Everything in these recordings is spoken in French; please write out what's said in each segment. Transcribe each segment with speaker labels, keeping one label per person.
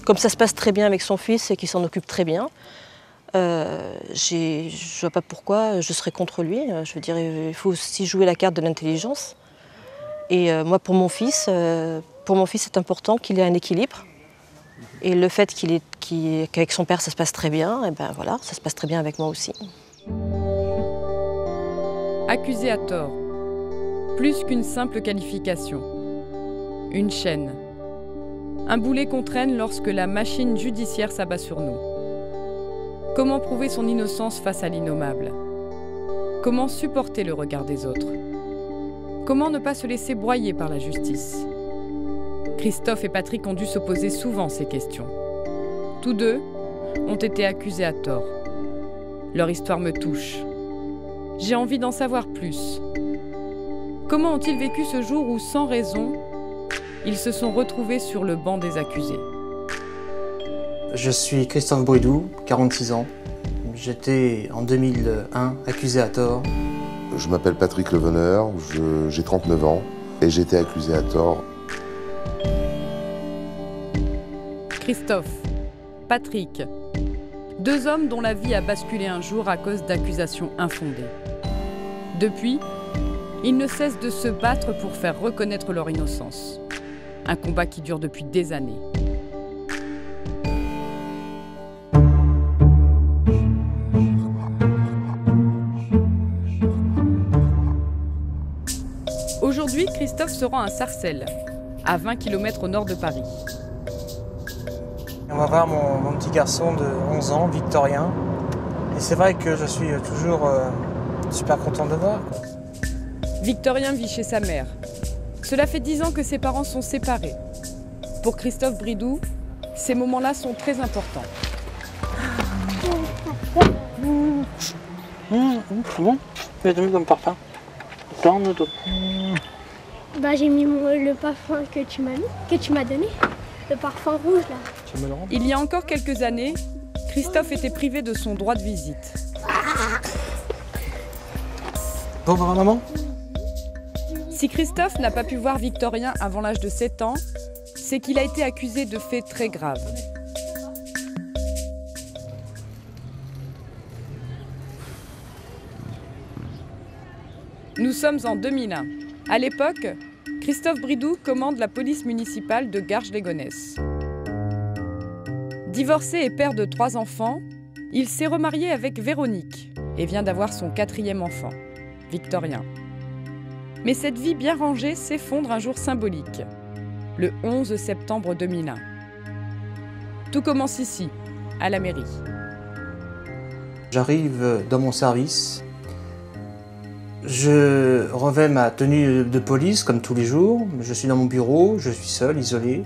Speaker 1: Comme ça se passe très bien avec son fils et qu'il s'en occupe très bien, je ne vois pas pourquoi je serais contre lui. Je veux dire, il faut aussi jouer la carte de l'intelligence. Et moi, pour mon fils, c'est important qu'il ait un équilibre. Et le fait qu'avec son père, ça se passe très bien, et ben voilà, ça se passe très bien avec moi aussi.
Speaker 2: Accusé à tort. Plus qu'une simple qualification. Une chaîne. Un boulet qu'on traîne lorsque la machine judiciaire s'abat sur nous. Comment prouver son innocence face à l'innommable? Comment supporter le regard des autres? Comment ne pas se laisser broyer par la justice? Christophe et Patrick ont dû se poser souvent ces questions. Tous deux ont été accusés à tort. Leur histoire me touche. J'ai envie d'en savoir plus. Comment ont-ils vécu ce jour où, sans raison, ils se sont retrouvés sur le banc des accusés?
Speaker 3: Je suis Christophe Bridou, 46 ans. J'étais en 2001 accusé à tort.
Speaker 4: Je m'appelle Patrick Leveneur, j'ai 39 ans et j'ai été accusé à tort.
Speaker 2: Christophe, Patrick, deux hommes dont la vie a basculé un jour à cause d'accusations infondées. Depuis, ils ne cessent de se battre pour faire reconnaître leur innocence. Un combat qui dure depuis des années. Aujourd'hui, Christophe se rend à Sarcelles, à 20 km au nord de Paris.
Speaker 3: On va voir mon petit garçon de 11 ans, Victorien. Et c'est vrai que je suis toujours super content de le voir.
Speaker 2: Victorien vit chez sa mère. Cela fait 10 ans que ses parents sont séparés. Pour Christophe Bridou, ces moments-là sont très importants.
Speaker 3: C'est bon? Tu as mis comme parfum?
Speaker 5: J'ai mis le parfum que tu m'as donné. Le parfum rouge là.
Speaker 2: Il y a encore quelques années, Christophe était privé de son droit de visite.
Speaker 3: Bon, maman?
Speaker 2: Si Christophe n'a pas pu voir Victorien avant l'âge de 7 ans, c'est qu'il a été accusé de faits très graves. Nous sommes en 2001. À l'époque, Christophe Bridou commande la police municipale de Garges-les-Gonesse. Divorcé et père de 3 enfants, il s'est remarié avec Véronique et vient d'avoir son 4e enfant, Victorien. Mais cette vie bien rangée s'effondre un jour symbolique, le 11 septembre 2001. Tout commence ici, à la mairie.
Speaker 3: J'arrive dans mon service. Je revêt ma tenue de police comme tous les jours. Je suis dans mon bureau, je suis seul, isolé.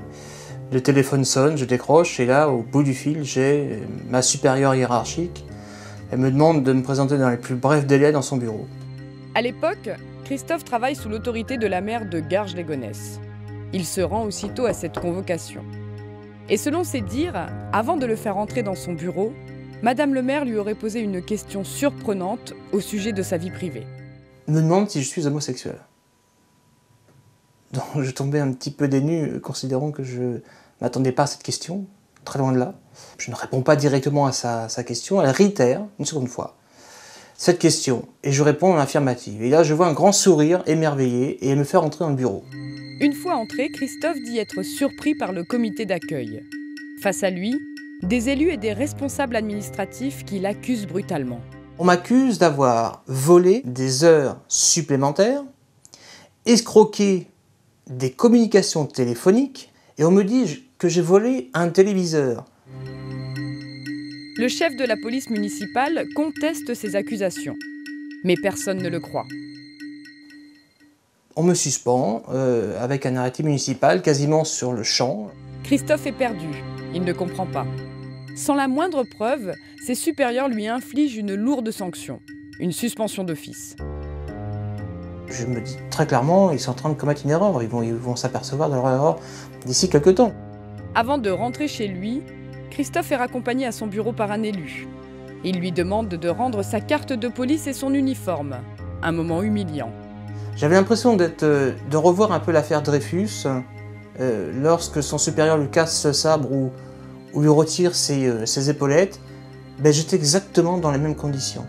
Speaker 3: Le téléphone sonne, je décroche et là, au bout du fil, j'ai ma supérieure hiérarchique. Elle me demande de me présenter dans les plus brefs délais dans son bureau.
Speaker 2: À l'époque, Christophe travaille sous l'autorité de la maire de Garges-les-Gonesse. Il se rend aussitôt à cette convocation. Et selon ses dires, avant de le faire entrer dans son bureau, Madame le maire lui aurait posé une question surprenante au sujet de sa vie privée.
Speaker 3: Me demande si je suis homosexuel. Donc je tombais un petit peu dénu, considérant que je ne m'attendais pas à cette question, très loin de là. Je ne réponds pas directement à sa question, elle réitère une seconde fois cette question, et je réponds en affirmative. Et là je vois un grand sourire émerveillé, et elle me fait rentrer dans le bureau.
Speaker 2: Une fois entré, Christophe dit être surpris par le comité d'accueil. Face à lui, des élus et des responsables administratifs qui l'accusent brutalement.
Speaker 3: On m'accuse d'avoir volé des heures supplémentaires, escroqué des communications téléphoniques, et on me dit que j'ai volé un téléviseur.
Speaker 2: Le chef de la police municipale conteste ces accusations, mais personne ne le croit.
Speaker 3: On me suspend avec un arrêté municipal quasiment sur le champ.
Speaker 2: Christophe est perdu, il ne comprend pas. Sans la moindre preuve, ses supérieurs lui infligent une lourde sanction, une suspension d'office.
Speaker 3: Je me dis très clairement, ils sont en train de commettre une erreur, ils vont s'apercevoir de leur erreur d'ici quelques temps.
Speaker 2: Avant de rentrer chez lui, Christophe est raccompagné à son bureau par un élu. Il lui demande de rendre sa carte de police et son uniforme, un moment humiliant.
Speaker 3: J'avais l'impression de revoir un peu l'affaire Dreyfus, lorsque son supérieur lui casse le sabre on lui retire ses épaulettes, ben, j'étais exactement dans les mêmes conditions.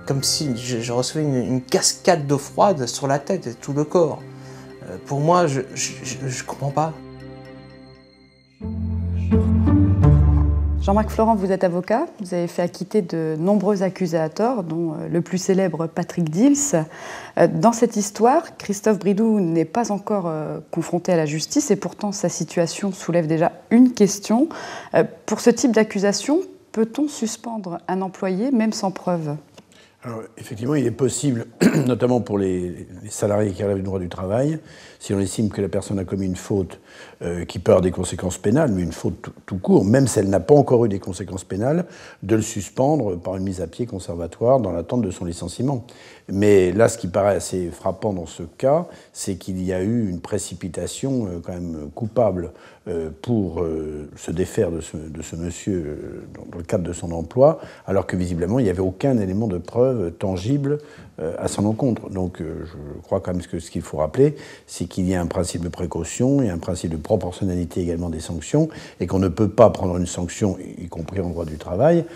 Speaker 3: Comme si je recevais une cascade d'eau froide sur la tête et tout le corps. Pour moi, je comprends pas.
Speaker 6: Jean-Marc Florent, vous êtes avocat, vous avez fait acquitter de nombreux accusés à tort, dont le plus célèbre Patrick Dils. Dans cette histoire, Christophe Bridoux n'est pas encore confronté à la justice et pourtant sa situation soulève déjà une question. Pour ce type d'accusation, peut-on suspendre un employé même sans preuve ?
Speaker 7: Alors, effectivement, il est possible, notamment pour les salariés qui relèvent du droit du travail, si on estime que la personne a commis une faute qui peut avoir des conséquences pénales, mais une faute tout court, même si elle n'a pas encore eu des conséquences pénales, de le suspendre par une mise à pied conservatoire dans l'attente de son licenciement. Mais là, ce qui paraît assez frappant dans ce cas, c'est qu'il y a eu une précipitation quand même coupable pour se défaire de ce monsieur dans le cadre de son emploi, alors que visiblement, il n'y avait aucun élément de preuve tangible à son encontre. Donc je crois quand même que ce qu'il faut rappeler, c'est qu'il y a un principe de précaution et un principe de proportionnalité également des sanctions, et qu'on ne peut pas prendre une sanction, y compris en droit du travail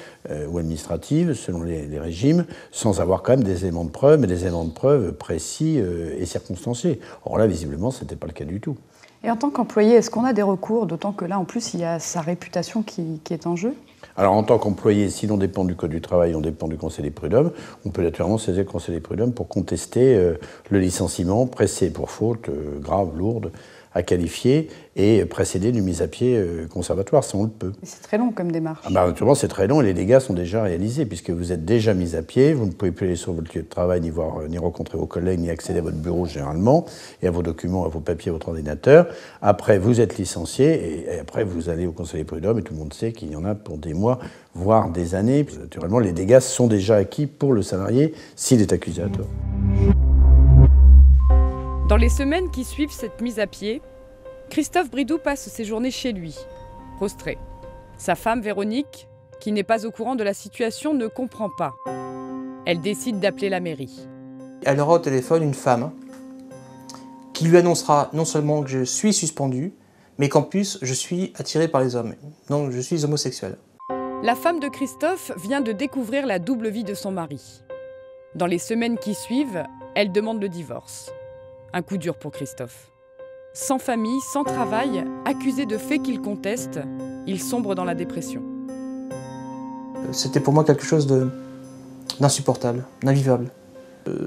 Speaker 7: ou administrative, selon les régimes, sans avoir quand même des éléments de preuve, mais des éléments de preuve précis et circonstanciés. Or là, visiblement, ce n'était pas le cas du tout.
Speaker 6: Et en tant qu'employé, est-ce qu'on a des recours, d'autant que là, en plus, il y a sa réputation qui est en jeu ?
Speaker 7: Alors, en tant qu'employé, si l'on dépend du Code du travail, on dépend du Conseil des prud'hommes, on peut naturellement saisir le Conseil des prud'hommes pour contester le licenciement pressé pour faute grave, lourde, à qualifier et précédé d'une mise à pied conservatoire, ça on le peut.
Speaker 6: C'est très long comme démarche.
Speaker 7: Naturellement, c'est très long et les dégâts sont déjà réalisés puisque vous êtes déjà mis à pied, vous ne pouvez plus aller sur votre lieu de travail, ni rencontrer vos collègues, ni accéder à votre bureau généralement, et à vos documents, à vos papiers, à votre ordinateur. Après, vous êtes licencié et après, vous allez au Conseil des prud'hommes et tout le monde sait qu'il y en a pour des mois, voire des années. Naturellement, les dégâts sont déjà acquis pour le salarié s'il est accusé à tort.
Speaker 2: Dans les semaines qui suivent cette mise à pied, Christophe Bridoux passe ses journées chez lui, prostré. Sa femme, Véronique, qui n'est pas au courant de la situation, ne comprend pas. Elle décide d'appeler la mairie.
Speaker 3: Elle aura au téléphone une femme qui lui annoncera non seulement que je suis suspendu, mais qu'en plus je suis attiré par les hommes. Donc je suis homosexuel.
Speaker 2: La femme de Christophe vient de découvrir la double vie de son mari. Dans les semaines qui suivent, elle demande le divorce. Un coup dur pour Christophe. Sans famille, sans travail, accusé de faits qu'il conteste, il sombre dans la dépression.
Speaker 3: C'était pour moi quelque chose d'insupportable, d'invivable.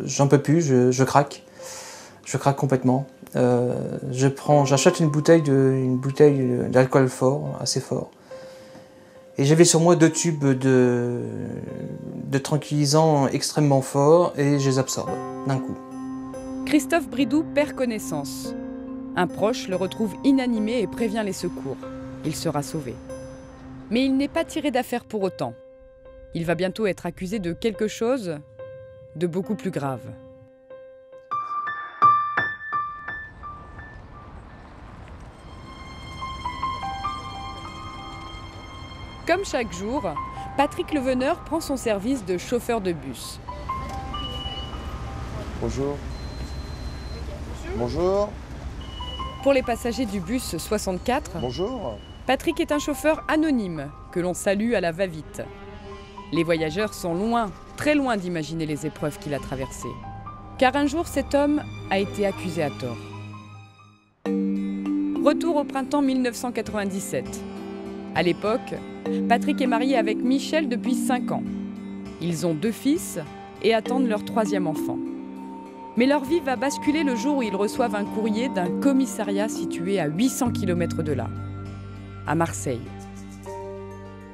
Speaker 3: J'en peux plus, je craque. Je craque complètement. J'achète une bouteille d'alcool fort, assez fort. Et j'avais sur moi 2 tubes de tranquillisants extrêmement forts et je les absorbe d'un coup.
Speaker 2: Christophe Bridoux perd connaissance. Un proche le retrouve inanimé et prévient les secours. Il sera sauvé. Mais il n'est pas tiré d'affaire pour autant. Il va bientôt être accusé de quelque chose de beaucoup plus grave. Comme chaque jour, Patrick Leveneur prend son service de chauffeur de bus.
Speaker 4: Bonjour. Bonjour.
Speaker 2: Pour les passagers du bus 64,
Speaker 4: Bonjour.
Speaker 2: Patrick est un chauffeur anonyme que l'on salue à la va-vite. Les voyageurs sont loin, très loin d'imaginer les épreuves qu'il a traversées. Car un jour, cet homme a été accusé à tort. Retour au printemps 1997. À l'époque, Patrick est marié avec Michel depuis 5 ans. Ils ont 2 fils et attendent leur 3e enfant. Mais leur vie va basculer le jour où ils reçoivent un courrier d'un commissariat situé à 800 km de là, à Marseille.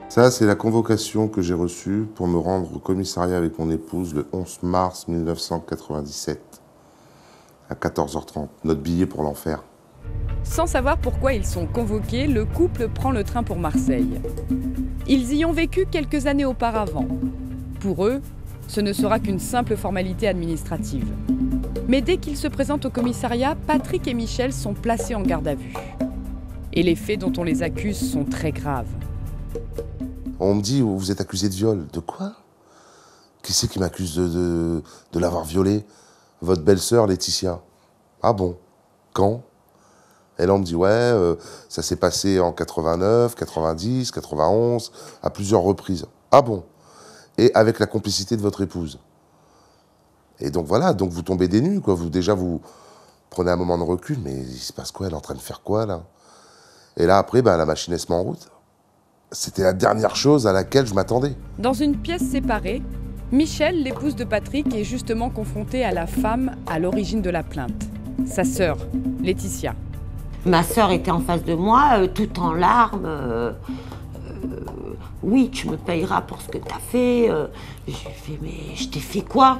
Speaker 4: Ça, c'est la convocation que j'ai reçue pour me rendre au commissariat avec mon épouse le 11 mars 1997, à 14h30. Notre billet pour l'enfer.
Speaker 2: Sans savoir pourquoi ils sont convoqués, le couple prend le train pour Marseille. Ils y ont vécu quelques années auparavant. Pour eux, ce ne sera qu'une simple formalité administrative. Mais dès qu'ils se présentent au commissariat, Patrick et Michel sont placés en garde à vue. Et les faits dont on les accuse sont très graves.
Speaker 4: On me dit, vous êtes accusé de viol. De quoi? Qui c'est qui m'accuse de l'avoir violé? Votre belle-sœur, Laetitia. Ah bon? Quand? Et là, on me dit, ouais, ça s'est passé en 89, 90, 91, à plusieurs reprises. Ah bon? Et avec la complicité de votre épouse. Et donc voilà, donc vous tombez des nues, quoi. Déjà, vous prenez un moment de recul, mais il se passe quoi? Elle est en train de faire quoi, là? Et là, après, la machine se met en route. C'était la dernière chose à laquelle je m'attendais.
Speaker 2: Dans une pièce séparée, Michel, l'épouse de Patrick, est justement confrontée à la femme à l'origine de la plainte, sa sœur, Laetitia.
Speaker 8: Ma sœur était en face de moi, tout en larmes. Oui, tu me payeras pour ce que tu as fait. J'ai fait, mais je t'ai fait quoi?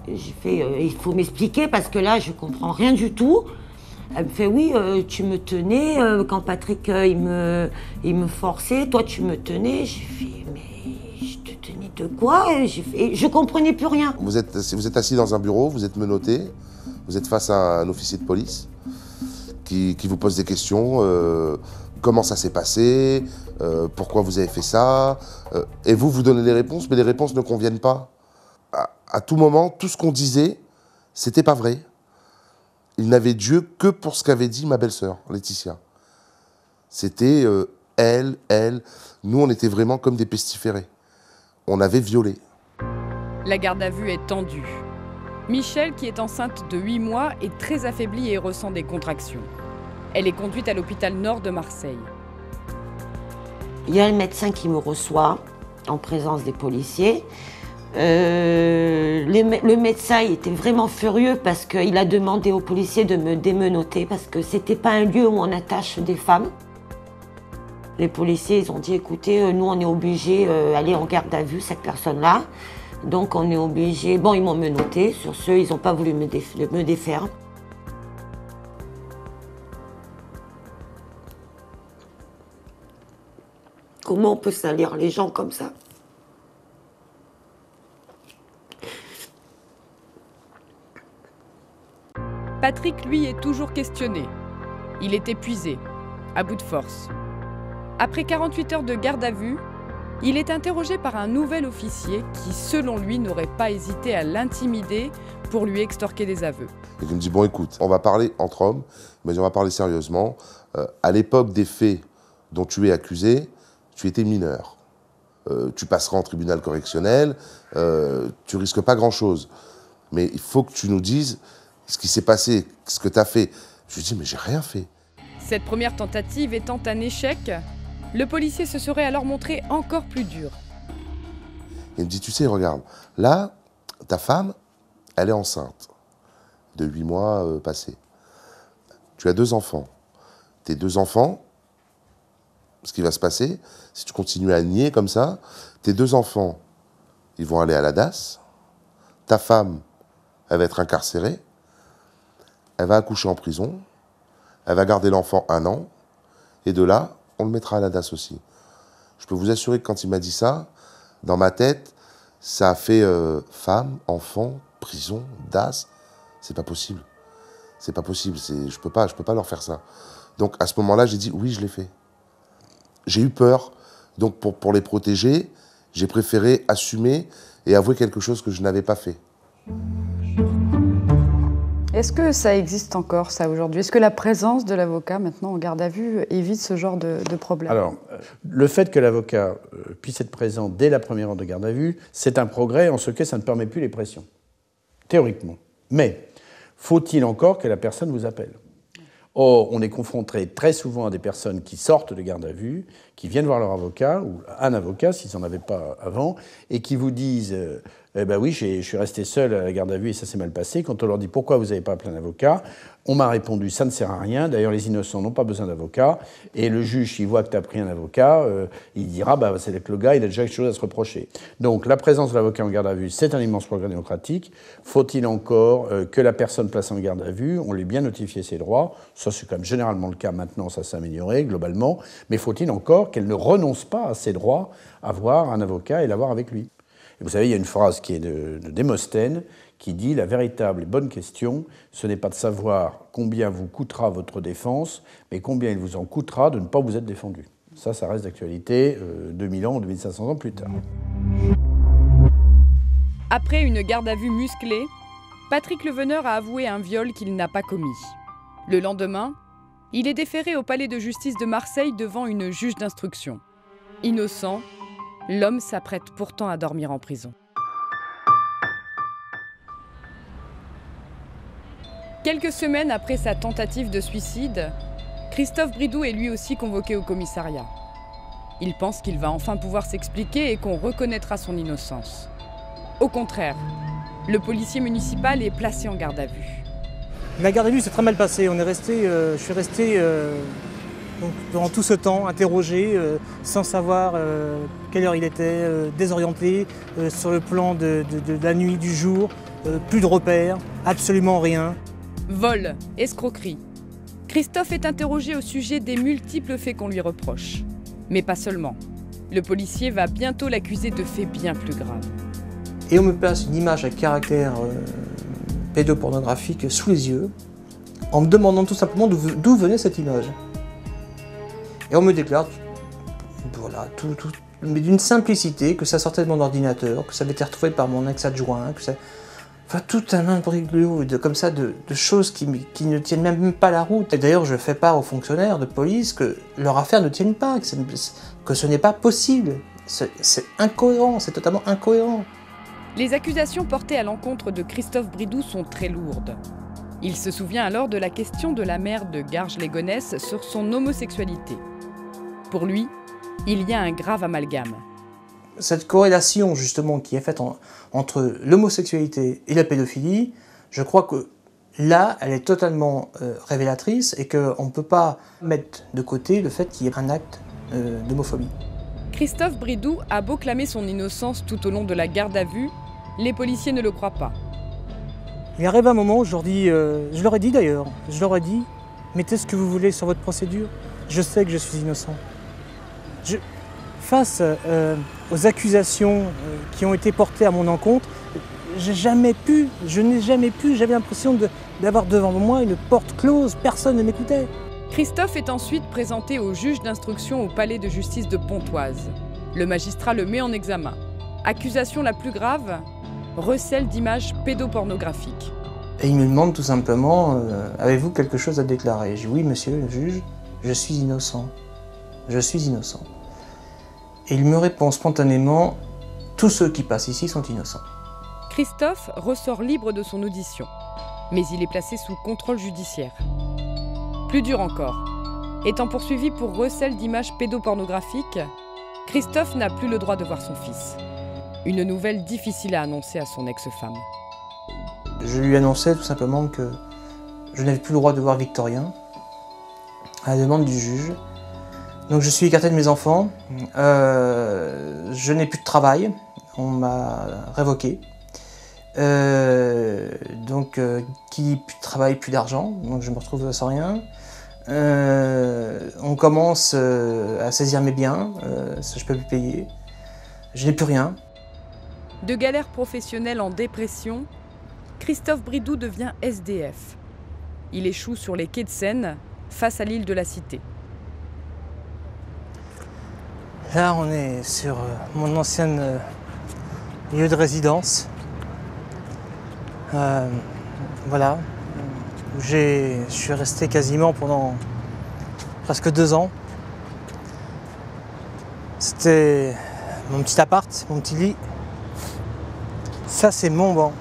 Speaker 8: J'ai fait, il faut m'expliquer parce que là, je comprends rien du tout. Elle me fait, oui, tu me tenais. Quand Patrick, il me forçait, toi, tu me tenais. J'ai fait, mais je te tenais de quoi? Je comprenais plus rien.
Speaker 4: Vous êtes assis dans un bureau, vous êtes menotté, vous êtes face à un officier de police qui vous pose des questions. Comment ça s'est passé? Pourquoi vous avez fait ça? Et vous donnez les réponses, mais les réponses ne conviennent pas. À tout moment, tout ce qu'on disait, c'était pas vrai. Il n'avait Dieu que pour ce qu'avait dit ma belle-sœur, Laetitia. C'était elle. Nous, on était vraiment comme des pestiférés. On avait violé.
Speaker 2: La garde à vue est tendue. Michel, qui est enceinte de 8 mois, est très affaiblie et ressent des contractions. Elle est conduite à l'hôpital Nord de Marseille.
Speaker 8: Il y a le médecin qui me reçoit en présence des policiers. Le médecin était vraiment furieux parce qu'il a demandé aux policiers de me démenoter parce que c'était pas un lieu où on attache des femmes. Les policiers, ils ont dit, écoutez, nous on est obligés d'aller en garde à vue, cette personne-là. Donc on est obligés, bon ils m'ont menotté, sur ce, ils n'ont pas voulu me défaire. Comment on peut salir les gens comme ça?
Speaker 2: Patrick, lui, est toujours questionné. Il est épuisé, à bout de force. Après 48 heures de garde à vue, il est interrogé par un nouvel officier qui, selon lui, n'aurait pas hésité à l'intimider pour lui extorquer des aveux.
Speaker 4: Et il me dit, bon écoute, on va parler entre hommes, mais on va parler sérieusement. À l'époque des faits dont tu es accusé, tu étais mineur. Tu passeras en tribunal correctionnel, tu risques pas grand-chose. Mais il faut que tu nous dises ce qui s'est passé, ce que tu as fait. Je lui dis, mais j'ai rien fait.
Speaker 2: Cette première tentative étant un échec, le policier se serait alors montré encore plus dur.
Speaker 4: Il me dit, tu sais, regarde, là, ta femme, elle est enceinte de 8 mois passés. Tu as 2 enfants. Tes 2 enfants, ce qui va se passer, si tu continues à nier comme ça, tes 2 enfants, ils vont aller à la DAS, ta femme, elle va être incarcérée, elle va accoucher en prison, elle va garder l'enfant 1 an, et de là, on le mettra à la DAS aussi. Je peux vous assurer que quand il m'a dit ça, dans ma tête, ça a fait femme, enfant, prison, DAS. C'est pas possible. C'est pas possible. Je peux pas leur faire ça. Donc à ce moment-là, j'ai dit oui, je l'ai fait. J'ai eu peur. Donc pour les protéger, j'ai préféré assumer et avouer quelque chose que je n'avais pas fait.
Speaker 6: Est-ce que ça existe encore, ça, aujourd'hui? Est-ce que la présence de l'avocat, maintenant, en garde à vue, évite ce genre de problème?
Speaker 7: Alors, le fait que l'avocat puisse être présent dès la première heure de garde à vue, c'est un progrès, en ce que ça ne permet plus les pressions, théoriquement. Mais, faut-il encore que la personne vous appelle? Or, on est confronté très souvent à des personnes qui sortent de garde à vue, qui viennent voir leur avocat, ou un avocat, s'ils n'en avaient pas avant, et qui vous disent eh ben oui, je suis resté seul à la garde à vue et ça s'est mal passé. Quand on leur dit pourquoi vous n'avez pas appelé un avocat, on m'a répondu ça ne sert à rien. D'ailleurs, les innocents n'ont pas besoin d'avocat. Et le juge, s'il voit que tu as pris un avocat, il dira c'est que le gars, il a déjà quelque chose à se reprocher. Donc, la présence de l'avocat en garde à vue, c'est un immense progrès démocratique. Faut-il encore que la personne placée en garde à vue, on lui ait bien notifié ses droits? Ça, c'est quand même généralement le cas maintenant, ça s'est amélioré globalement. Mais faut-il encore qu'elle ne renonce pas à ses droits à voir un avocat et l'avoir avec lui? Et vous savez, il y a une phrase qui est de Démosthène qui dit « La véritable et bonne question, ce n'est pas de savoir combien vous coûtera votre défense, mais combien il vous en coûtera de ne pas vous être défendu. » Ça reste d'actualité 2000 ans ou 2500 ans plus tard.
Speaker 2: Après une garde à vue musclée, Patrick Leveneur a avoué un viol qu'il n'a pas commis. Le lendemain, Il est déféré au palais de justice de Marseille devant une juge d'instruction. Innocent, l'homme s'apprête pourtant à dormir en prison. Quelques semaines après sa tentative de suicide, Christophe Bridoux est lui aussi convoqué au commissariat. Il pense qu'il va enfin pouvoir s'expliquer et qu'on reconnaîtra son innocence. Au contraire, le policier municipal est placé en garde à vue.
Speaker 3: La garde à vue s'est très mal passée. Je suis resté donc, durant tout ce temps interrogé, sans savoir quelle heure il était, désorienté, sur le plan de la nuit, du jour, plus de repères, absolument rien.
Speaker 2: Vol, escroquerie. Christophe est interrogé au sujet des multiples faits qu'on lui reproche. Mais pas seulement. Le policier va bientôt l'accuser de faits bien plus graves.
Speaker 3: Et on me place une image à caractère pédopornographique sous les yeux, en me demandant tout simplement d'où venait cette image. Et on me déclare, voilà, mais d'une simplicité, que ça sortait de mon ordinateur, que ça avait été retrouvé par mon ex-adjoint, que ça... Enfin, tout un imbroglio comme ça de choses qui ne tiennent même pas la route. Et d'ailleurs, je fais part aux fonctionnaires de police que leur affaire ne tienne pas, que ce n'est pas possible. C'est incohérent, c'est totalement incohérent.
Speaker 2: Les accusations portées à l'encontre de Christophe Bridoux sont très lourdes. Il se souvient alors de la question de la mère de Garges-les-Gonesse sur son homosexualité. Pour lui, il y a un grave amalgame.
Speaker 3: Cette corrélation justement qui est faite entre l'homosexualité et la pédophilie, je crois que là, elle est totalement révélatrice et qu'on ne peut pas mettre de côté le fait qu'il y ait un acte d'homophobie.
Speaker 2: Christophe Bridoux a beau clamer son innocence tout au long de la garde à vue, les policiers ne le croient pas.
Speaker 3: Il arrive un moment où je leur ai dit d'ailleurs, mettez ce que vous voulez sur votre procédure, je sais que je suis innocent. Face aux accusations qui ont été portées à mon encontre, je n'ai jamais pu, j'avais l'impression d'avoir devant moi une porte close, personne ne m'écoutait.
Speaker 2: Christophe est ensuite présenté au juge d'instruction au palais de justice de Pontoise. Le magistrat le met en examen. Accusation la plus grave, recel d'images pédopornographiques.
Speaker 3: Et il me demande tout simplement, avez-vous quelque chose à déclarer? Je dis oui monsieur le juge, je suis innocent. Je suis innocent. Et il me répond spontanément, tous ceux qui passent ici sont innocents.
Speaker 2: Christophe ressort libre de son audition, mais il est placé sous contrôle judiciaire. Plus dur encore, étant poursuivi pour recel d'images pédopornographiques, Christophe n'a plus le droit de voir son fils. Une nouvelle difficile à annoncer à son ex-femme.
Speaker 3: Je lui annonçais tout simplement que je n'avais plus le droit de voir Victorien, à la demande du juge. Donc je suis écarté de mes enfants, je n'ai plus de travail, on m'a révoqué. Donc qui dit plus de travail, plus d'argent, donc je me retrouve sans rien. On commence à saisir mes biens, ça je peux plus payer. Je n'ai plus rien.
Speaker 2: De galère professionnelle en dépression, Christophe Bridoux devient SDF. Il échoue sur les quais de Seine, face à l'île de la Cité.
Speaker 3: Là, on est sur mon ancien lieu de résidence. Voilà, où je suis resté quasiment pendant presque 2 ans. C'était mon petit appart, mon petit lit. Ça, c'est mon banc.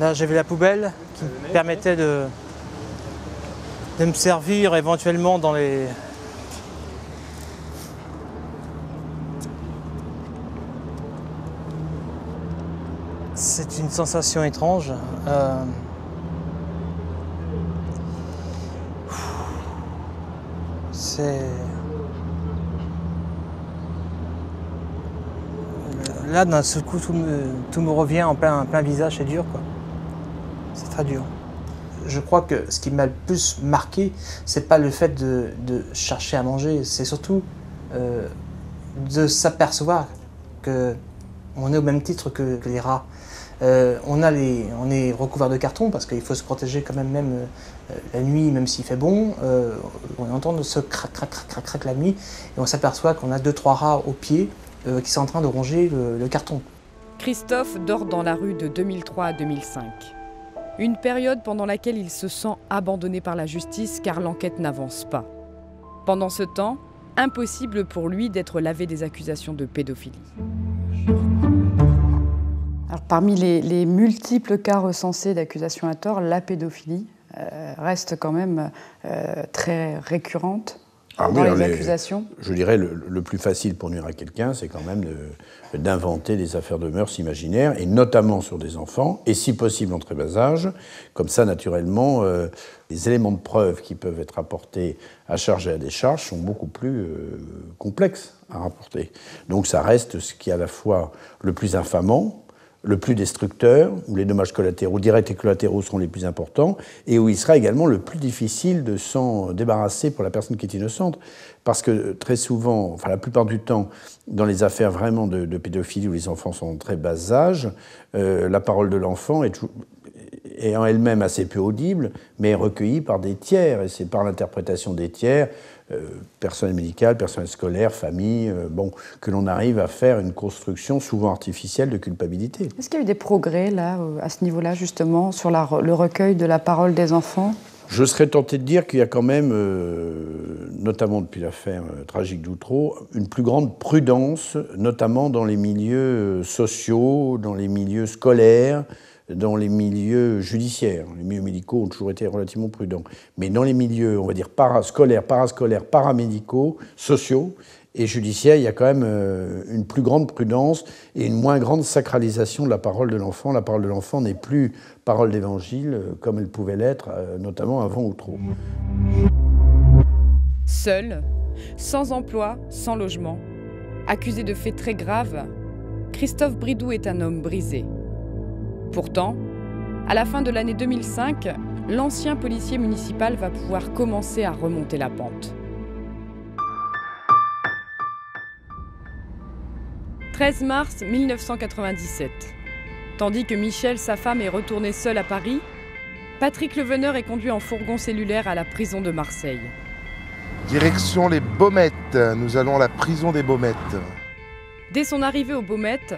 Speaker 3: Là, j'avais la poubelle qui me permettait de me servir éventuellement dans les... C'est une sensation étrange. Là, d'un seul coup, tout me revient en plein visage, c'est dur, quoi. C'est très dur. Je crois que ce qui m'a le plus marqué, c'est pas le fait de chercher à manger, c'est surtout de s'apercevoir qu'on est au même titre que les rats. On est recouvert de carton parce qu'il faut se protéger quand même la nuit, même s'il fait bon. On entend ce crac, crac, crac, crac, crac la nuit et on s'aperçoit qu'on a 2-3 rats au pied qui sont en train de ronger le carton.
Speaker 2: Christophe dort dans la rue de 2003 à 2005. Une période pendant laquelle il se sent abandonné par la justice car l'enquête n'avance pas. Pendant ce temps, impossible pour lui d'être lavé des accusations de pédophilie.
Speaker 6: Alors, parmi les multiples cas recensés d'accusations à tort, la pédophilie reste quand même très récurrente dans les accusations.
Speaker 7: Je dirais le plus facile pour nuire à quelqu'un, c'est quand même d'inventer des affaires de mœurs imaginaires, et notamment sur des enfants, et si possible en très bas âge. Comme ça, naturellement, les éléments de preuve qui peuvent être apportés à charge et à décharge sont beaucoup plus complexes à rapporter. Donc ça reste ce qui est à la fois le plus infamant, le plus destructeur, où les dommages collatéraux, directs et collatéraux sont les plus importants, et où il sera également le plus difficile de s'en débarrasser pour la personne qui est innocente. Parce que très souvent, enfin la plupart du temps, dans les affaires vraiment de pédophilie où les enfants sont en très bas âge, la parole de l'enfant est en elle-même assez peu audible, mais est recueillie par des tiers, et c'est par l'interprétation des tiers, personnel médical, personnel scolaire, famille, que l'on arrive à faire une construction souvent artificielle de culpabilité.
Speaker 6: Est-ce qu'il y a eu des progrès là, à ce niveau-là, justement, sur le recueil de la parole des enfants ?
Speaker 7: Je serais tenté de dire qu'il y a quand même, notamment depuis l'affaire tragique d'Outreau, une plus grande prudence, notamment dans les milieux sociaux, dans les milieux scolaires, dans les milieux judiciaires. Les milieux médicaux ont toujours été relativement prudents. Mais dans les milieux, on va dire, scolaires, parascolaires, paramédicaux, sociaux et judiciaires, il y a quand même une plus grande prudence et une moins grande sacralisation de la parole de l'enfant. La parole de l'enfant n'est plus parole d'évangile comme elle pouvait l'être, notamment avant Outreau.
Speaker 2: Seul, sans emploi, sans logement, accusé de faits très graves, Christophe Bridoux est un homme brisé. Pourtant, à la fin de l'année 2005, l'ancien policier municipal va pouvoir commencer à remonter la pente. 13 mars 1997. Tandis que Michel, sa femme, est retournée seule à Paris, Patrick Leveneur est conduit en fourgon cellulaire à la prison de Marseille.
Speaker 4: Direction les Baumettes, nous allons à la prison des Baumettes.
Speaker 2: Dès son arrivée aux Baumettes,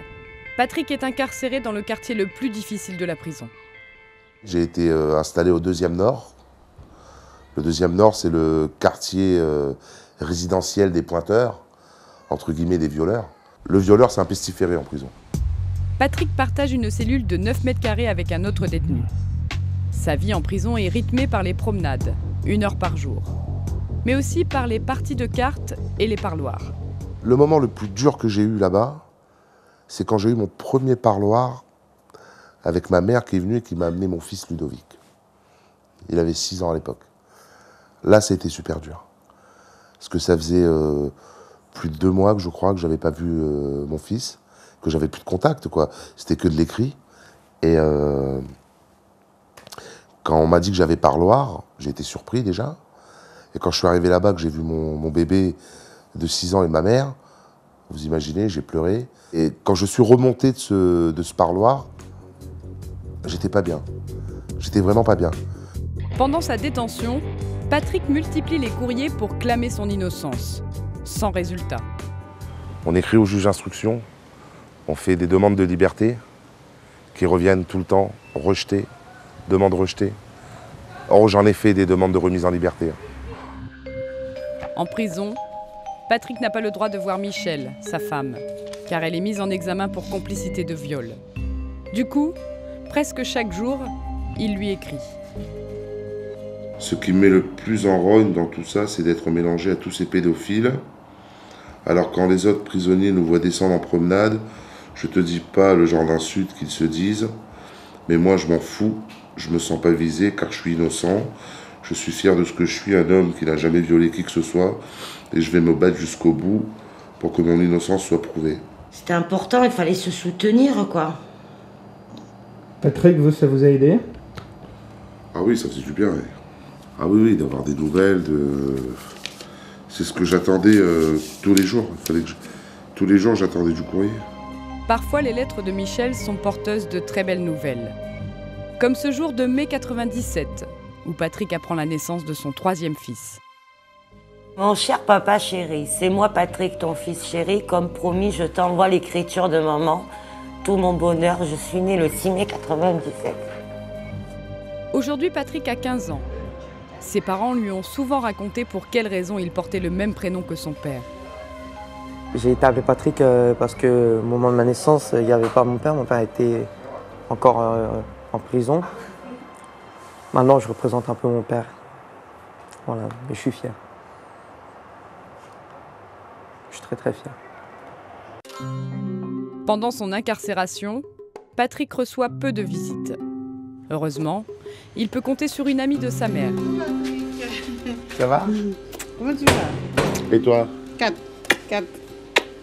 Speaker 2: Patrick est incarcéré dans le quartier le plus difficile de la prison.
Speaker 4: J'ai été installé au 2e Nord. Le 2e Nord, c'est le quartier résidentiel des pointeurs, entre guillemets des violeurs. Le violeur, c'est un pestiféré en prison.
Speaker 2: Patrick partage une cellule de 9 mètres carrés avec un autre détenu. Sa vie en prison est rythmée par les promenades, 1 heure par jour, mais aussi par les parties de cartes et les parloirs.
Speaker 4: Le moment le plus dur que j'ai eu là-bas, c'est quand j'ai eu mon premier parloir avec ma mère qui est venue et qui m'a amené mon fils Ludovic. Il avait 6 ans à l'époque. Là, c'était super dur. Parce que ça faisait plus de 2 mois que je crois que j'avais pas vu mon fils, que j'avais plus de contact, quoi. C'était que de l'écrit. Et quand on m'a dit que j'avais parloir, j'ai été surpris déjà. Et quand je suis arrivé là-bas, que j'ai vu mon bébé de 6 ans et ma mère, vous imaginez, j'ai pleuré. Et quand je suis remonté de ce parloir, j'étais pas bien. J'étais vraiment pas bien.
Speaker 2: Pendant sa détention, Patrick multiplie les courriers pour clamer son innocence, sans résultat.
Speaker 4: On écrit au juge d'instruction, on fait des demandes de liberté qui reviennent tout le temps, rejetées, demandes rejetées. Or, j'en ai fait des demandes de remise en liberté.
Speaker 2: En prison, Patrick n'a pas le droit de voir Michel, sa femme, car elle est mise en examen pour complicité de viol. Du coup, presque chaque jour, il lui écrit.
Speaker 4: Ce qui me met le plus en rogne dans tout ça, c'est d'être mélangé à tous ces pédophiles. Alors quand les autres prisonniers nous voient descendre en promenade, je te dis pas le genre d'insulte qu'ils se disent, mais moi je m'en fous, je me sens pas visé car je suis innocent. Je suis fier de ce que je suis, un homme qui n'a jamais violé qui que ce soit, et je vais me battre jusqu'au bout pour que mon innocence soit prouvée.
Speaker 8: C'était important, il fallait se soutenir, quoi.
Speaker 9: Patrick, vous, ça vous a aidé?
Speaker 4: Ah oui, ça faisait du bien, oui. Ah oui, d'avoir des nouvelles, c'est ce que j'attendais tous les jours. Tous les jours, j'attendais du courrier.
Speaker 2: Parfois, les lettres de Michel sont porteuses de très belles nouvelles. Comme ce jour de mai 97, où Patrick apprend la naissance de son 3e fils.
Speaker 8: Mon cher papa chéri, c'est moi Patrick, ton fils chéri. Comme promis, je t'envoie l'écriture de maman. Tout mon bonheur, je suis née le 6 mai 97.
Speaker 2: Aujourd'hui, Patrick a 15 ans. Ses parents lui ont souvent raconté pour quelles raisons il portait le même prénom que son père.
Speaker 10: J'ai été appelé Patrick parce que au moment de ma naissance, il n'y avait pas mon père était encore en prison. Maintenant, je représente un peu mon père. Voilà, mais je suis fier. Je suis très très fier.
Speaker 2: Pendant son incarcération, Patrick reçoit peu de visites. Heureusement, il peut compter sur une amie de sa mère.
Speaker 11: Ça va?
Speaker 12: Comment tu vas?
Speaker 4: Et toi?
Speaker 12: 4.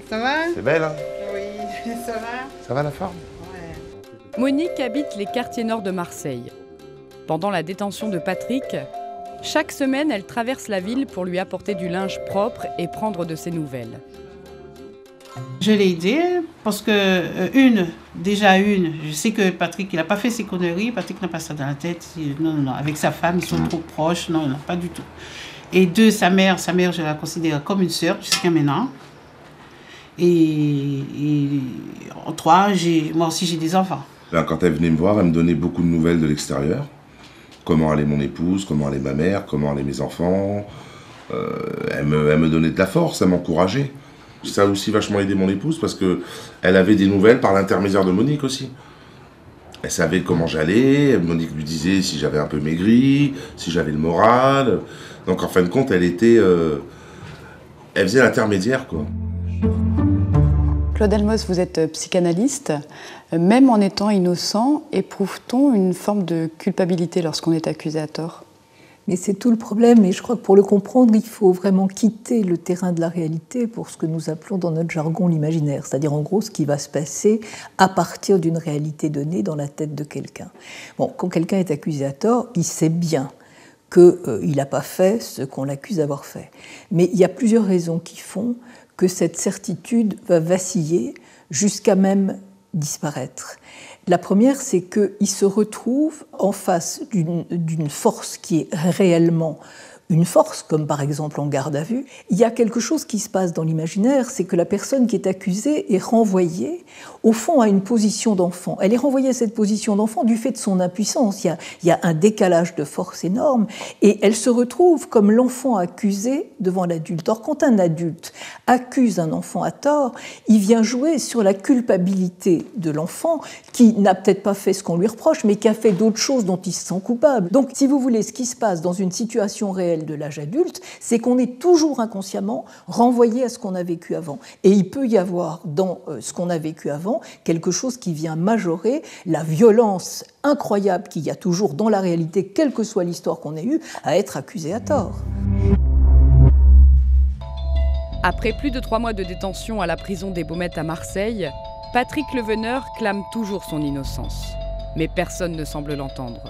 Speaker 12: Ça va?
Speaker 4: C'est belle, hein?
Speaker 12: Oui, ça va?
Speaker 4: Ça va la forme?
Speaker 12: Ouais.
Speaker 2: Monique habite les quartiers nord de Marseille. Pendant la détention de Patrick, chaque semaine, elle traverse la ville pour lui apporter du linge propre et prendre de ses nouvelles.
Speaker 12: Je l'ai aidé parce que, je sais que Patrick, il n'a pas fait ses conneries, Patrick n'a pas ça dans la tête. Non, avec sa femme, ils sont trop proches, non, pas du tout. Et 2, sa mère, je la considère comme une sœur jusqu'à maintenant. Et en 3, moi aussi j'ai des enfants.
Speaker 4: Là, quand elle venait me voir, elle me donnait beaucoup de nouvelles de l'extérieur. Comment allait mon épouse, comment allait ma mère, comment allaient mes enfants. Elle me donnait de la force, elle m'encourageait. Ça a aussi vachement aidé mon épouse parce qu'elle avait des nouvelles par l'intermédiaire de Monique aussi. Elle savait comment j'allais, Monique lui disait si j'avais un peu maigri, si j'avais le moral. Donc en fin de compte, elle faisait l'intermédiaire, quoi.
Speaker 6: Claude Elmos, vous êtes psychanalyste. Même en étant innocent, éprouve-t-on une forme de culpabilité lorsqu'on est accusé à tort ?
Speaker 13: Mais c'est tout le problème, et je crois que pour le comprendre, il faut vraiment quitter le terrain de la réalité pour ce que nous appelons dans notre jargon l'imaginaire, c'est-à-dire en gros ce qui va se passer à partir d'une réalité donnée dans la tête de quelqu'un. Bon, quand quelqu'un est accusé à tort, il sait bien qu'il n'a pas fait ce qu'on l'accuse d'avoir fait. Mais il y a plusieurs raisons qui font que cette certitude va vaciller jusqu'à même disparaître. La première, c'est qu'il se retrouve en face d'une force qui est réellement une force, comme par exemple en garde à vue. Il y a quelque chose qui se passe dans l'imaginaire, c'est que la personne qui est accusée est renvoyée, au fond, à une position d'enfant. Elle est renvoyée à cette position d'enfant du fait de son impuissance. Il y a un décalage de force énorme, et elle se retrouve comme l'enfant accusé devant l'adulte. Or, quand un adulte accuse un enfant à tort, il vient jouer sur la culpabilité de l'enfant, qui n'a peut-être pas fait ce qu'on lui reproche, mais qui a fait d'autres choses dont il se sent coupable. Donc, si vous voulez, ce qui se passe dans une situation réelle de l'âge adulte, c'est qu'on est toujours inconsciemment renvoyé à ce qu'on a vécu avant. Et il peut y avoir dans ce qu'on a vécu avant quelque chose qui vient majorer la violence incroyable qu'il y a toujours dans la réalité, quelle que soit l'histoire qu'on ait eue, à être accusé à tort.
Speaker 2: Après plus de 3 mois de détention à la prison des Baumettes à Marseille, Patrick Leveneur clame toujours son innocence. Mais personne ne semble l'entendre.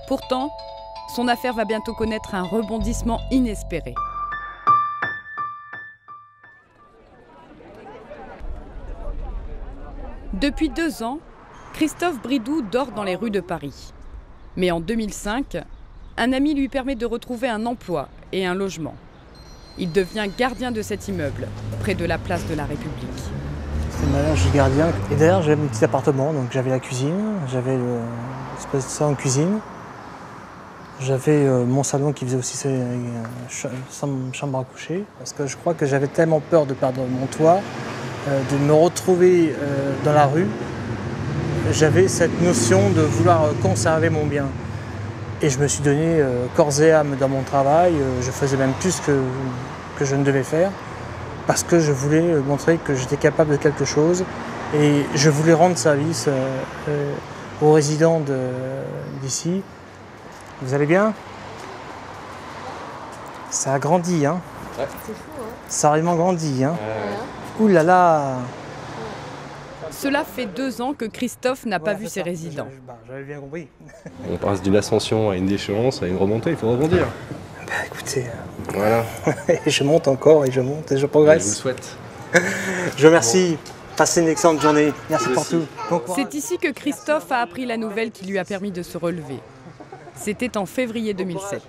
Speaker 2: Pourtant, son affaire va bientôt connaître un rebondissement inespéré. Depuis 2 ans, Christophe Bridoux dort dans les rues de Paris. Mais en 2005, un ami lui permet de retrouver un emploi et un logement. Il devient gardien de cet immeuble, près de la place de la République.
Speaker 3: C'est malin, je suis gardien. Et derrière, j'avais mon petit appartement, donc j'avais la cuisine, j'avais l'espèce de salon de cuisine. J'avais mon salon qui faisait aussi chambre à coucher, parce que je crois que j'avais tellement peur de perdre mon toit, de me retrouver dans la rue. J'avais cette notion de vouloir conserver mon bien. Et je me suis donné corps et âme dans mon travail, je faisais même plus que je ne devais faire, parce que je voulais montrer que j'étais capable de quelque chose, et je voulais rendre service aux résidents d'ici. Vous allez bien? Ça a grandi, hein?
Speaker 11: Ouais.
Speaker 13: C'est fou, hein?
Speaker 3: Ça a vraiment grandi, hein? Ouh là là!
Speaker 2: Cela fait 2 ans que Christophe n'a pas vu ses résidents.
Speaker 3: J'avais bien compris.
Speaker 11: On passe d'une ascension à une déchéance, à une remontée, il faut rebondir.
Speaker 3: Bah écoutez,
Speaker 11: voilà.
Speaker 3: Je monte encore et je monte et je progresse.
Speaker 11: Je vous le souhaite.
Speaker 3: Je vous remercie. Passez une excellente journée. Merci pour tout.
Speaker 2: C'est ici que Christophe a appris la nouvelle qui lui a permis de se relever. C'était en février 2007.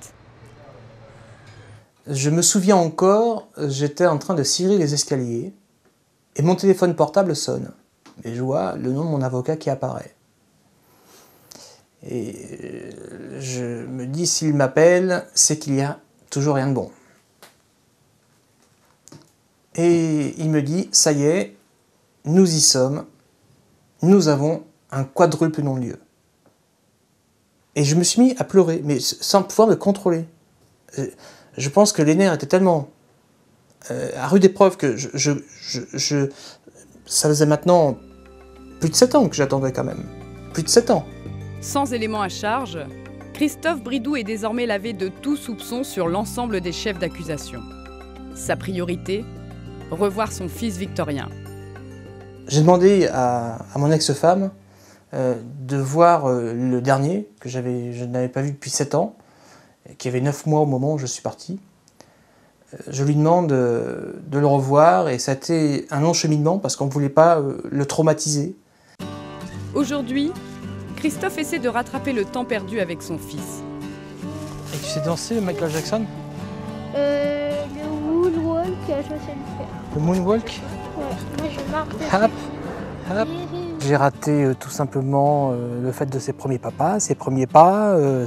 Speaker 3: Je me souviens encore, j'étais en train de cirer les escaliers et mon téléphone portable sonne. Et je vois le nom de mon avocat qui apparaît. Et je me dis, s'il m'appelle, c'est qu'il y a toujours rien de bon. Et il me dit, ça y est, nous y sommes, nous avons un quadruple non-lieu. Et je me suis mis à pleurer, mais sans pouvoir me contrôler. Je pense que les nerfs étaient tellement à rude épreuve que ça faisait maintenant plus de 7 ans que j'attendais quand même. Plus de 7 ans.
Speaker 2: Sans élément à charge, Christophe Bridoux est désormais lavé de tout soupçon sur l'ensemble des chefs d'accusation. Sa priorité, revoir son fils Victorien.
Speaker 3: J'ai demandé à mon ex-femme de voir le dernier, que je n'avais pas vu depuis 7 ans, qui avait 9 mois au moment où je suis parti. Je lui demande de le revoir et ça a été un long cheminement parce qu'on ne voulait pas le traumatiser.
Speaker 2: Aujourd'hui, Christophe essaie de rattraper le temps perdu avec son fils.
Speaker 3: Et tu sais danser Michael Jackson?
Speaker 5: Le moonwalk, je sais le faire.
Speaker 3: Le moonwalk?
Speaker 5: Ouais, moi je marche.
Speaker 3: Hop, hop. J'ai raté tout simplement le fait de ses premiers papas, ses premiers pas, le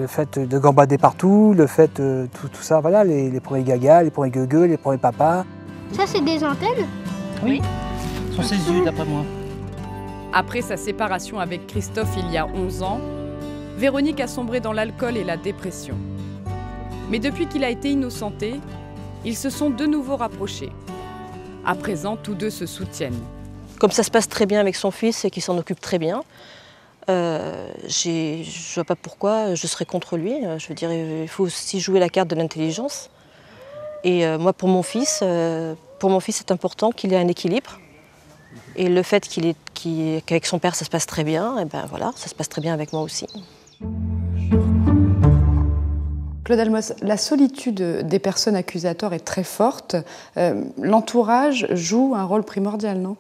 Speaker 3: fait de gambader partout, le fait tout ça, voilà, les premiers gagas, les premiers gueugueux, les premiers papas.
Speaker 5: Ça c'est des antennes?
Speaker 3: Oui, ce sont ses yeux d'après moi.
Speaker 2: Après sa séparation avec Christophe il y a 11 ans, Véronique a sombré dans l'alcool et la dépression. Mais depuis qu'il a été innocenté, ils se sont de nouveau rapprochés. À présent, tous deux se soutiennent.
Speaker 1: Comme ça se passe très bien avec son fils et qu'il s'en occupe très bien, je ne vois pas pourquoi je serais contre lui. Je veux dire, il faut aussi jouer la carte de l'intelligence. Et moi, pour mon fils, c'est important qu'il ait un équilibre. Et le fait qu'avec son père, ça se passe très bien, et ben voilà, ça se passe très bien avec moi aussi.
Speaker 6: Claude Almos, la solitude des personnes accusées à tort est très forte. L'entourage joue un rôle primordial, non ?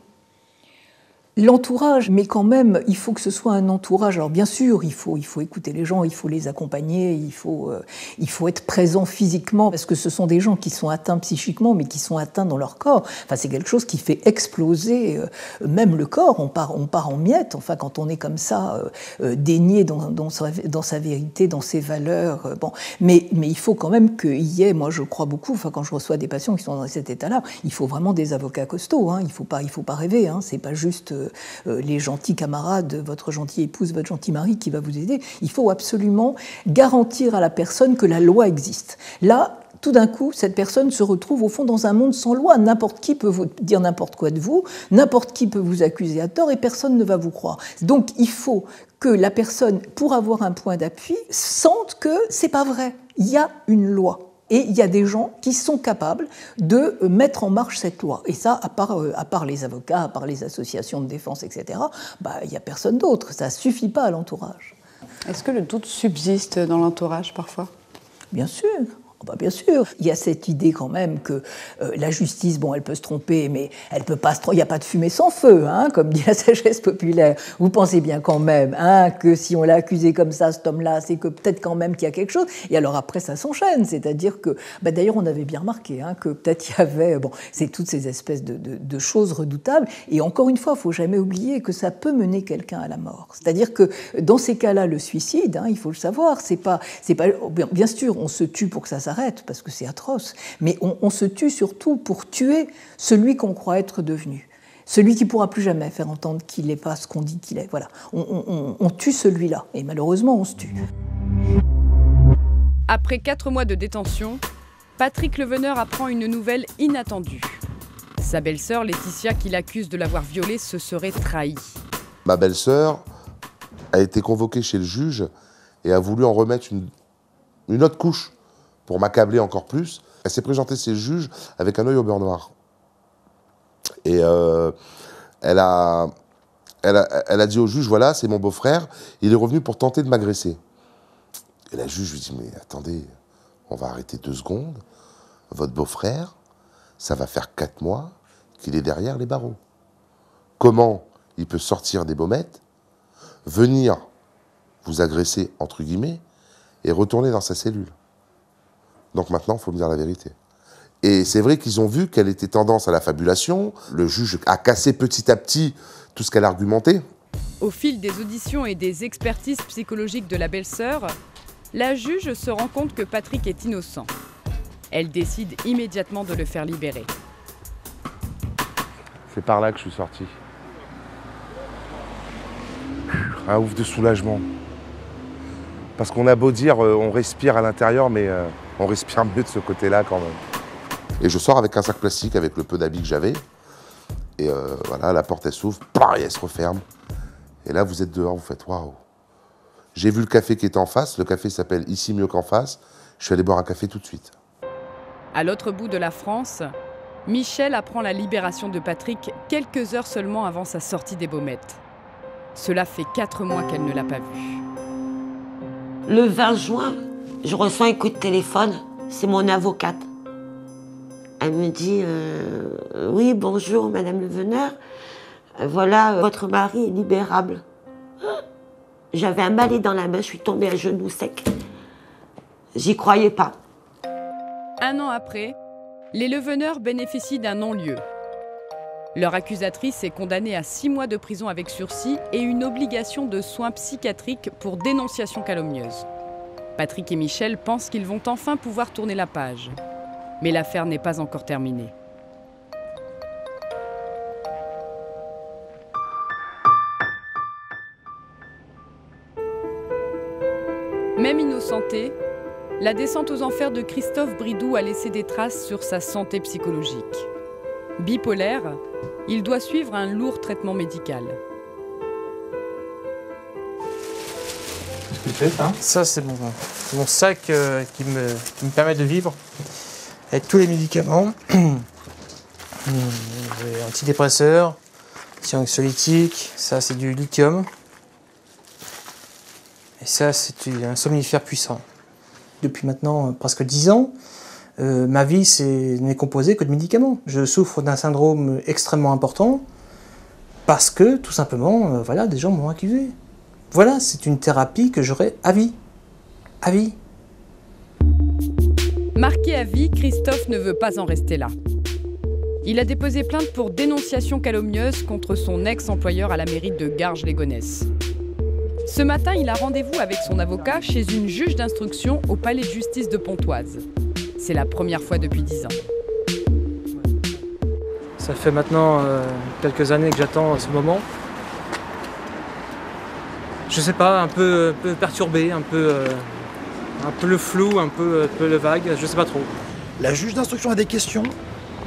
Speaker 13: L'entourage, mais quand même, il faut que ce soit un entourage. Alors bien sûr, il faut écouter les gens, il faut les accompagner, il faut être présent physiquement, parce que ce sont des gens qui sont atteints psychiquement, mais qui sont atteints dans leur corps. Enfin, c'est quelque chose qui fait exploser même le corps. On part en miettes. Enfin, quand on est comme ça, dénié dans sa vérité, dans ses valeurs. Bon, mais il faut quand même qu'il y ait. Moi, je crois beaucoup. Enfin, quand je reçois des patients qui sont dans cet état-là, il faut vraiment des avocats costauds. Hein. Il faut pas rêver. Hein. C'est pas juste les gentils camarades, votre gentille épouse, votre gentil mari qui va vous aider. Il faut absolument garantir à la personne que la loi existe. Là, tout d'un coup, cette personne se retrouve au fond dans un monde sans loi. N'importe qui peut vous dire n'importe quoi de vous, n'importe qui peut vous accuser à tort et personne ne va vous croire. Donc il faut que la personne, pour avoir un point d'appui, sente que c'est pas vrai. Il y a une loi. Et il y a des gens qui sont capables de mettre en marche cette loi. Et ça, à part les avocats, à part les associations de défense, etc., il n'y a personne d'autre. Ça ne suffit pas à l'entourage.
Speaker 6: Est-ce que le doute subsiste dans l'entourage parfois ?
Speaker 13: Bien sûr. Bien sûr, il y a cette idée quand même que la justice, bon, elle peut se tromper, mais elle peut pas se tromper. Il n'y a pas de fumée sans feu, hein, comme dit la sagesse populaire. Vous pensez bien quand même que si on l'a accusé comme ça, cet homme-là, c'est que peut-être quand même qu'il y a quelque chose. Et alors après, ça s'enchaîne. C'est-à-dire que, d'ailleurs, on avait bien remarqué que peut-être il y avait, c'est toutes ces espèces de choses redoutables. Et encore une fois, il ne faut jamais oublier que ça peut mener quelqu'un à la mort. C'est-à-dire que dans ces cas-là, le suicide, il faut le savoir, c'est pas. Bien sûr, on se tue pour que ça s'arrête, parce que c'est atroce, mais on se tue surtout pour tuer celui qu'on croit être devenu, celui qui ne pourra plus jamais faire entendre qu'il n'est pas ce qu'on dit qu'il est. Voilà, on tue celui-là, et malheureusement on se tue.
Speaker 2: Après 4 mois de détention, Patrick Leveneur apprend une nouvelle inattendue. Sa belle-sœur, Laetitia, qui l'accuse de l'avoir violée, se serait trahie.
Speaker 4: Ma belle-sœur a été convoquée chez le juge et a voulu en remettre une autre couche pour m'accabler encore plus. Elle s'est présentée chez le juge avec un œil au beurre noir. Et elle a dit au juge, voilà, c'est mon beau-frère, il est revenu pour tenter de m'agresser. Et la juge lui dit, mais attendez, on va arrêter 2 secondes. Votre beau-frère, ça va faire 4 mois qu'il est derrière les barreaux. Comment il peut sortir des baumettes, venir vous agresser, entre guillemets, et retourner dans sa cellule? Donc maintenant, il faut me dire la vérité. Et c'est vrai qu'ils ont vu qu'elle était tendance à la fabulation. Le juge a cassé petit à petit tout ce qu'elle argumentait.
Speaker 2: Au fil des auditions et des expertises psychologiques de la belle-sœur, la juge se rend compte que Patrick est innocent. Elle décide immédiatement de le faire libérer.
Speaker 4: C'est par là que je suis sorti. Un ouf de soulagement. Parce qu'on a beau dire, on respire à l'intérieur, mais on respire mieux de ce côté-là quand même. Et je sors avec un sac plastique avec le peu d'habits que j'avais. Et voilà, la porte elle s'ouvre, et elle se referme. Et là, vous êtes dehors, vous faites waouh. J'ai vu le café qui était en face. Le café s'appelle Ici mieux qu'en face. Je suis allé boire un café tout de suite.
Speaker 2: À l'autre bout de la France, Michel apprend la libération de Patrick quelques heures seulement avant sa sortie des Baumettes. Cela fait 4 mois qu'elle ne l'a pas vu.
Speaker 8: Le 20 juin, je reçois un coup de téléphone. C'est mon avocate. Elle me dit « Oui, bonjour, Madame Leveneur. Voilà, votre mari est libérable. » J'avais un balai dans la main, je suis tombée à genoux sec. J'y croyais pas.
Speaker 2: 1 an après, les Leveneur bénéficient d'un non-lieu. Leur accusatrice est condamnée à 6 mois de prison avec sursis et une obligation de soins psychiatriques pour dénonciation calomnieuse. Patrick et Michel pensent qu'ils vont enfin pouvoir tourner la page. Mais l'affaire n'est pas encore terminée. Même innocenté, la descente aux enfers de Christophe Bridoux a laissé des traces sur sa santé psychologique. Bipolaire, il doit suivre un lourd traitement médical.
Speaker 3: Qu'est-ce que c'est ça ? Ça, c'est mon sac qui me permet de vivre avec tous les médicaments. Antidépresseurs, anxiolytiques, ça c'est du lithium. Et ça, c'est un somnifère puissant. Depuis maintenant presque 10 ans, ma vie n'est composée que de médicaments. Je souffre d'un syndrome extrêmement important parce que, tout simplement, voilà, des gens m'ont accusé. Voilà, c'est une thérapie que j'aurai à vie. À vie.
Speaker 2: Marqué à vie, Christophe ne veut pas en rester là. Il a déposé plainte pour dénonciation calomnieuse contre son ex-employeur à la mairie de Garges-les-Gonesse. Ce matin, il a rendez-vous avec son avocat chez une juge d'instruction au palais de justice de Pontoise. C'est la première fois depuis 10 ans.
Speaker 3: Ça fait maintenant quelques années que j'attends ce moment. Je sais pas, un peu perturbé, un peu le flou, un peu le vague, je sais pas trop.
Speaker 14: La juge d'instruction a des questions,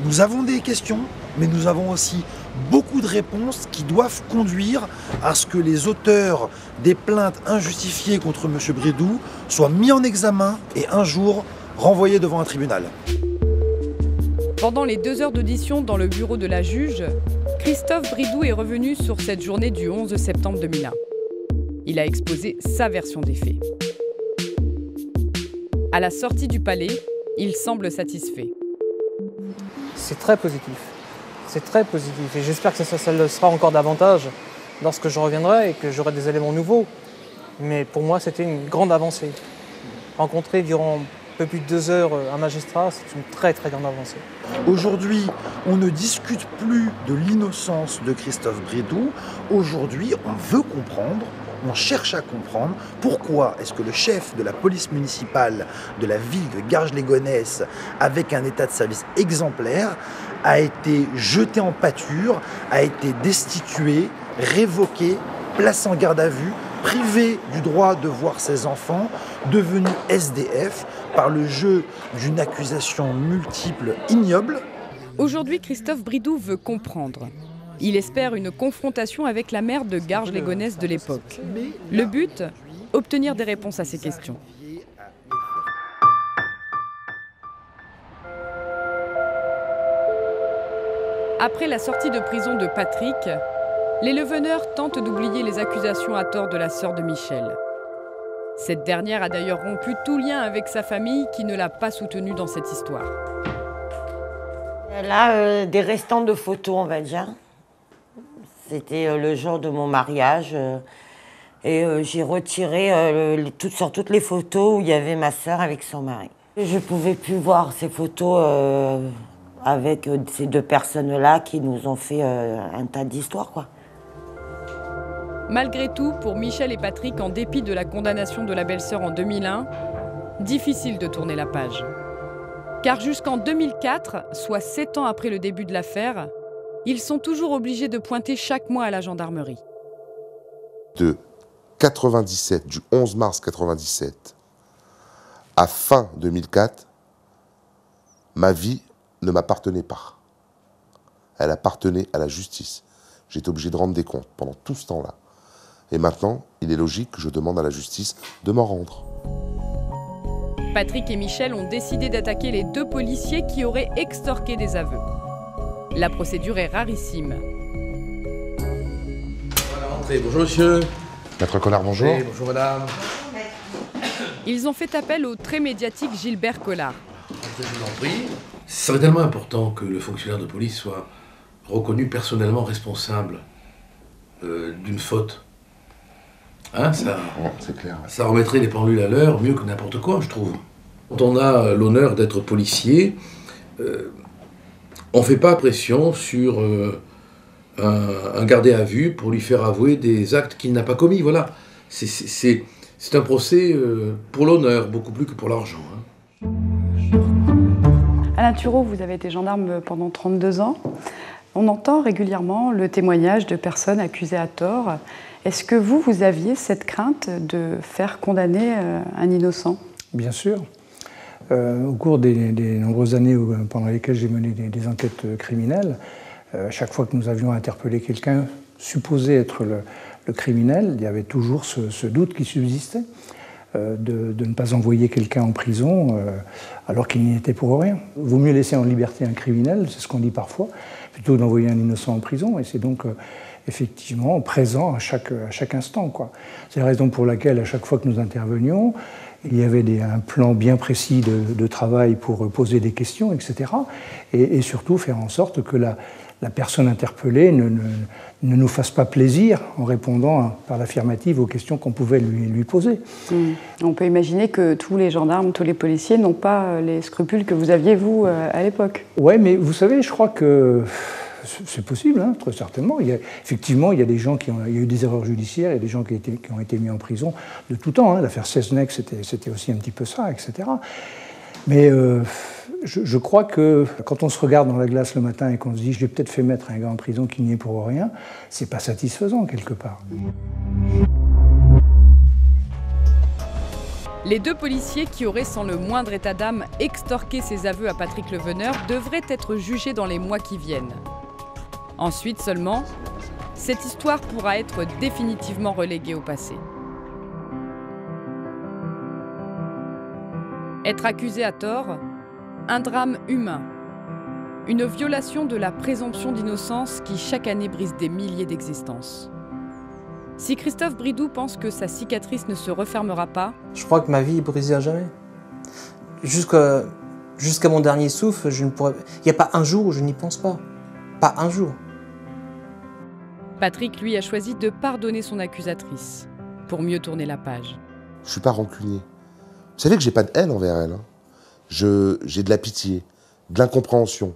Speaker 14: nous avons des questions, mais nous avons aussi beaucoup de réponses qui doivent conduire à ce que les auteurs des plaintes injustifiées contre M. Bridoux soient mis en examen et un jour renvoyés devant un tribunal.
Speaker 2: Pendant les 2 heures d'audition dans le bureau de la juge, Christophe Bridoux est revenu sur cette journée du 11 septembre 2001. Il a exposé sa version des faits. À la sortie du palais, il semble satisfait.
Speaker 3: C'est très positif. C'est très positif et j'espère que ça le sera encore davantage lorsque je reviendrai et que j'aurai des éléments nouveaux. Mais pour moi, c'était une grande avancée. Rencontrer durant un peu plus de 2 heures un magistrat, c'est une très très grande avancée.
Speaker 14: Aujourd'hui, on ne discute plus de l'innocence de Christophe Bridoux. Aujourd'hui, on veut comprendre, on cherche à comprendre pourquoi est-ce que le chef de la police municipale de la ville de Garges-les-Gonesse, avec un état de service exemplaire, a été jeté en pâture, a été destitué, révoqué, placé en garde à vue, privé du droit de voir ses enfants, devenu SDF par le jeu d'une accusation multiple ignoble.
Speaker 2: Aujourd'hui, Christophe Bridoux veut comprendre. Il espère une confrontation avec la maire de Garges-les-Gonesse de l'époque. Le but, obtenir des réponses à ces questions. Après la sortie de prison de Patrick, les Leveneur tentent d'oublier les accusations à tort de la sœur de Michel. Cette dernière a d'ailleurs rompu tout lien avec sa famille qui ne l'a pas soutenue dans cette histoire.
Speaker 8: Elle a des restants de photos, on va dire. C'était le jour de mon mariage. Et j'ai retiré sur toutes les photos où il y avait ma sœur avec son mari. Je ne pouvais plus voir ces photos avec ces 2 personnes-là qui nous ont fait un tas d'histoires, quoi.
Speaker 2: Malgré tout, pour Michel et Patrick, en dépit de la condamnation de la belle-sœur en 2001, difficile de tourner la page. Car jusqu'en 2004, soit 7 ans après le début de l'affaire, ils sont toujours obligés de pointer chaque mois à la gendarmerie.
Speaker 4: De 97, du 11 mars 97 à fin 2004, ma vie ne m'appartenait pas. Elle appartenait à la justice. J'étais obligé de rendre des comptes pendant tout ce temps-là. Et maintenant, il est logique que je demande à la justice de m'en rendre.
Speaker 2: Patrick et Michel ont décidé d'attaquer les 2 policiers qui auraient extorqué des aveux. La procédure est rarissime.
Speaker 7: Voilà, entrez. Bonjour monsieur.
Speaker 4: Maître Collard, bonjour.
Speaker 7: Oui, bonjour madame.
Speaker 2: Ils ont fait appel au très médiatique Gilbert Collard.
Speaker 7: Je vous en prie. Ce serait tellement important que le fonctionnaire de police soit reconnu personnellement responsable d'une faute. Hein, ça,
Speaker 4: c'est clair.
Speaker 7: Ça remettrait les pendules à l'heure mieux que n'importe quoi, je trouve. Quand on a l'honneur d'être policier, on ne fait pas pression sur un gardé à vue pour lui faire avouer des actes qu'il n'a pas commis. Voilà. C'est un procès pour l'honneur, beaucoup plus que pour l'argent. Hein.
Speaker 6: Alain Thureau, vous avez été gendarme pendant 32 ans. On entend régulièrement le témoignage de personnes accusées à tort. Est-ce que vous aviez cette crainte de faire condamner un innocent?
Speaker 9: Bien sûr. Au cours des nombreuses années pendant lesquelles j'ai mené des enquêtes criminelles, chaque fois que nous avions interpellé quelqu'un supposé être le criminel, il y avait toujours ce doute qui subsistait de ne pas envoyer quelqu'un en prison alors qu'il n'y était pour rien. Il vaut mieux laisser en liberté un criminel, c'est ce qu'on dit parfois, plutôt d'envoyer un innocent en prison. Et c'est donc effectivement présent à chaque instant, quoi. C'est la raison pour laquelle, à chaque fois que nous intervenions, il y avait un plan bien précis de travail pour poser des questions, etc. Et surtout faire en sorte que la personne interpellée ne nous fasse pas plaisir en répondant par l'affirmative aux questions qu'on pouvait lui poser.
Speaker 6: On peut imaginer que tous les gendarmes, tous les policiers n'ont pas les scrupules que vous aviez, vous, à l'époque.
Speaker 9: Oui, mais vous savez, je crois que c'est possible, hein, très certainement. Effectivement, il y a des gens il y a eu des erreurs judiciaires, il y a des gens qui ont été mis en prison de tout temps. Hein. L'affaire Seznec, c'était aussi un petit peu ça, etc. Mais je crois que quand on se regarde dans la glace le matin et qu'on se dit « je l'ai peut-être fait mettre un gars en prison qui n'y est pour rien », c'est pas satisfaisant quelque part.
Speaker 2: Les 2 policiers qui auraient sans le moindre état d'âme extorqué ses aveux à Patrick Leveneur devraient être jugés dans les mois qui viennent. Ensuite seulement, cette histoire pourra être définitivement reléguée au passé. Être accusé à tort, un drame humain, une violation de la présomption d'innocence qui chaque année brise des milliers d'existences. Si Christophe Bridoux pense que sa cicatrice ne se refermera pas...
Speaker 3: Je crois que ma vie est brisée à jamais. Jusqu'à mon dernier souffle, il n'y a pas un jour où je n'y pense pas. Pas un jour.
Speaker 2: Patrick, lui, a choisi de pardonner son accusatrice pour mieux tourner la page.
Speaker 4: Je ne suis pas rancunier. Vous savez que je n'ai pas de haine envers elle. Hein. J'ai de la pitié, de l'incompréhension.